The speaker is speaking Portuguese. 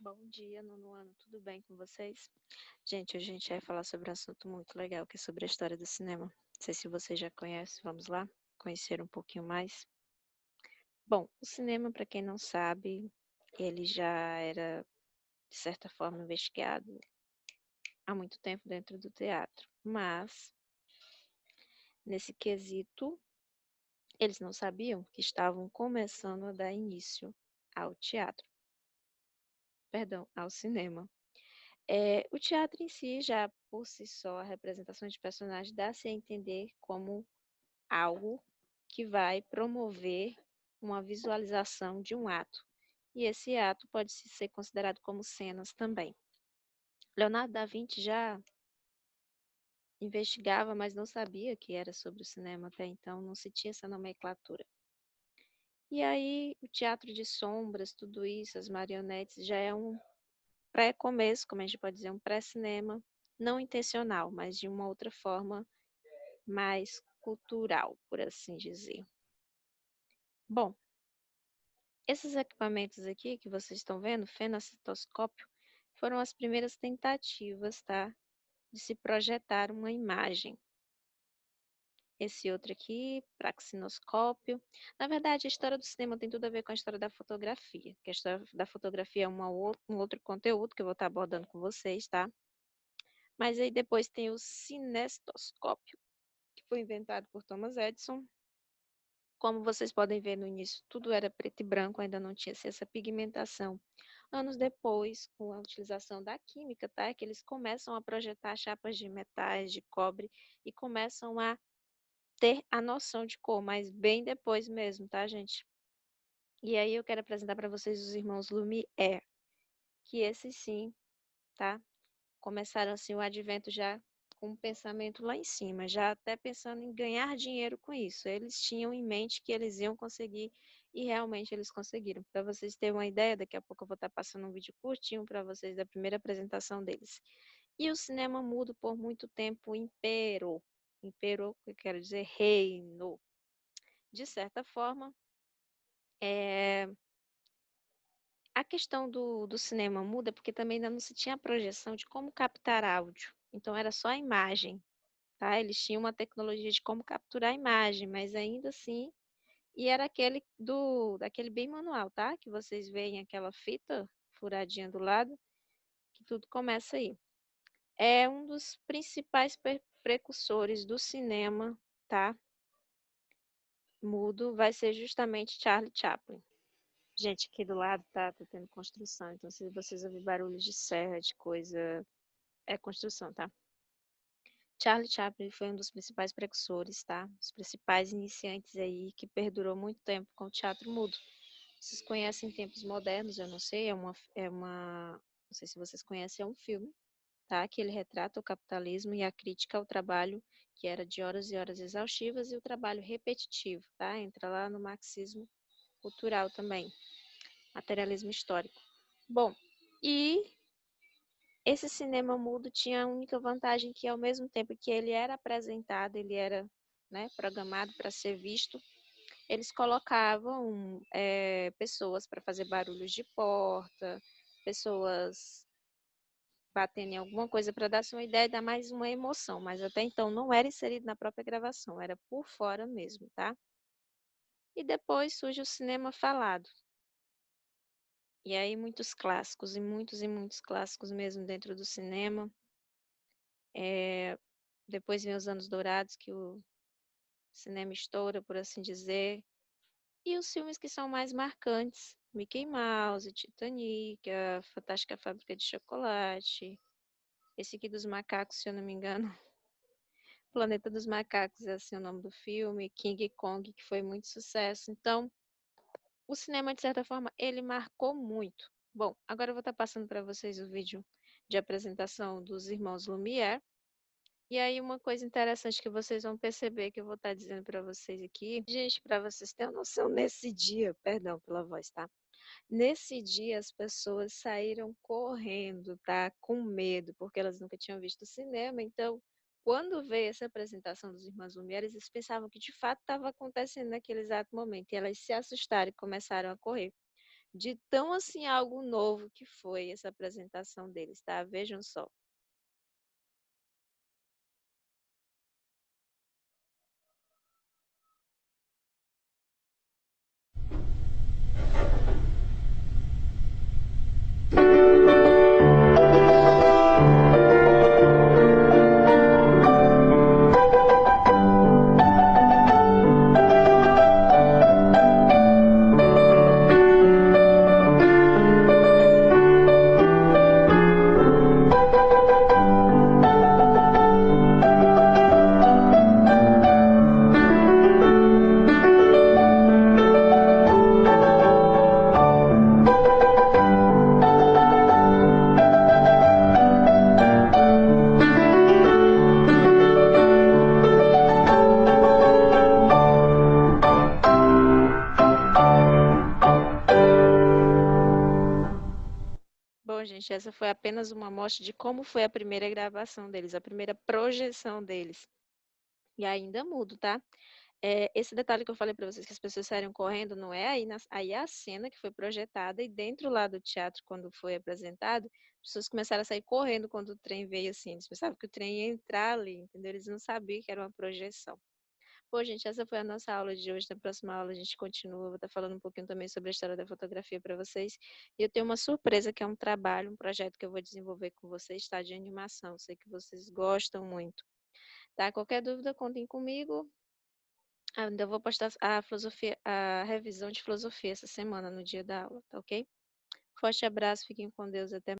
Bom dia, nono ano, tudo bem com vocês? Gente, hoje a gente vai falar sobre um assunto muito legal, que é sobre a história do cinema. Não sei se você já conhece, vamos lá conhecer um pouquinho mais. Bom, o cinema, para quem não sabe, ele já era, de certa forma, investigado há muito tempo dentro do teatro, mas, nesse quesito, eles não sabiam que estavam começando a dar início ao teatro, perdão, ao cinema. O teatro em si, já por si só, a representação de personagens dá-se a entender como algo que vai promover uma visualização de um ato. E esse ato pode ser considerado como cenas também. Leonardo da Vinci já investigava, mas não sabia que era sobre o cinema até então, não se tinha essa nomenclatura. E aí, o teatro de sombras, tudo isso, as marionetes, já é um pré-começo, como a gente pode dizer, um pré-cinema, não intencional, mas de uma outra forma mais cultural, por assim dizer. Bom, esses equipamentos aqui que vocês estão vendo, fenocitoscópio, foram as primeiras tentativas, tá, de se projetar uma imagem. Esse outro aqui, praxinoscópio. Na verdade, a história do cinema tem tudo a ver com a história da fotografia, que a história da fotografia é um outro conteúdo que eu vou estar abordando com vocês, tá? Mas aí depois tem o cinestoscópio, que foi inventado por Thomas Edison. Como vocês podem ver no início, tudo era preto e branco, ainda não tinha essa pigmentação. Anos depois, com a utilização da química, tá? É que eles começam a projetar chapas de metais, de cobre, e começam a ter a noção de cor, mas bem depois mesmo, tá, gente? E aí eu quero apresentar para vocês os irmãos Lumière, que esses sim, tá? Começaram assim o advento já com um pensamento lá em cima, já até pensando em ganhar dinheiro com isso. Eles tinham em mente que eles iam conseguir e realmente eles conseguiram. Para vocês terem uma ideia, daqui a pouco eu vou estar passando um vídeo curtinho para vocês da primeira apresentação deles. E o cinema mudo por muito tempo imperou. Imperou, que eu quero dizer reinou. De certa forma, é, a questão do cinema muda porque também ainda não se tinha a projeção de como captar áudio. Então era só a imagem, tá? Eles tinham uma tecnologia de como capturar a imagem, mas ainda assim, e era daquele bem manual, tá? Que vocês veem aquela fita furadinha do lado, que tudo começa aí. É um dos principais precursores do cinema, tá? Mudo, vai ser justamente Charlie Chaplin. Gente, aqui do lado tá tendo construção, então se vocês ouvirem barulhos de serra, de coisa, é construção, tá? Charlie Chaplin foi um dos principais precursores, tá? Os principais iniciantes aí que perdurou muito tempo com o teatro mudo. Vocês conhecem Tempos Modernos? Eu não sei, não sei se vocês conhecem, é um filme, tá? Que ele retrata o capitalismo e a crítica ao trabalho que era de horas e horas exaustivas e o trabalho repetitivo, tá? Entra lá no marxismo cultural também, materialismo histórico. Bom, e esse cinema mudo tinha a única vantagem que, ao mesmo tempo que ele era apresentado, ele era, né, programado para ser visto, eles colocavam pessoas para fazer barulhos de porta, pessoas batendo em alguma coisa para dar uma ideia e dar mais uma emoção, mas até então não era inserido na própria gravação, era por fora mesmo, tá? E depois surge o cinema falado. E aí muitos clássicos, e muitos clássicos mesmo dentro do cinema. Depois vem os anos dourados, que o cinema estoura, por assim dizer. E os filmes que são mais marcantes, Mickey Mouse, Titanic, a Fantástica Fábrica de Chocolate, esse aqui dos macacos, se eu não me engano, Planeta dos Macacos é assim o nome do filme, King Kong, que foi muito sucesso. Então, o cinema, de certa forma, ele marcou muito. Bom, agora eu vou estar passando para vocês o vídeo de apresentação dos irmãos Lumière. E aí, uma coisa interessante que vocês vão perceber, que eu vou estar dizendo para vocês aqui, gente, para vocês terem uma noção, nesse dia, perdão pela voz, tá? Nesse dia, as pessoas saíram correndo, tá? Com medo, porque elas nunca tinham visto cinema. Então, quando veio essa apresentação dos Irmãos Lumière, eles pensavam que de fato estava acontecendo naquele exato momento. E elas se assustaram e começaram a correr. De tão assim algo novo que foi essa apresentação deles, tá? Vejam só. Bom, gente, essa foi apenas uma amostra de como foi a primeira gravação deles, a primeira projeção deles. E ainda mudo, tá? Esse detalhe que eu falei para vocês que as pessoas saíram correndo, não é aí, aí é a cena que foi projetada e dentro lá do teatro, quando foi apresentado, as pessoas começaram a sair correndo quando o trem veio assim. Eles pensavam que o trem ia entrar ali, entendeu? Eles não sabiam que era uma projeção. Bom, gente, essa foi a nossa aula de hoje. Na próxima aula a gente continua. Vou estar falando um pouquinho também sobre a história da fotografia para vocês. E eu tenho uma surpresa que é um trabalho, um projeto que eu vou desenvolver com vocês, tá? De animação. Sei que vocês gostam muito. Tá? Qualquer dúvida, contem comigo. Ainda vou postar a filosofia, a revisão de filosofia essa semana, no dia da aula, tá ok? Forte abraço, fiquem com Deus, até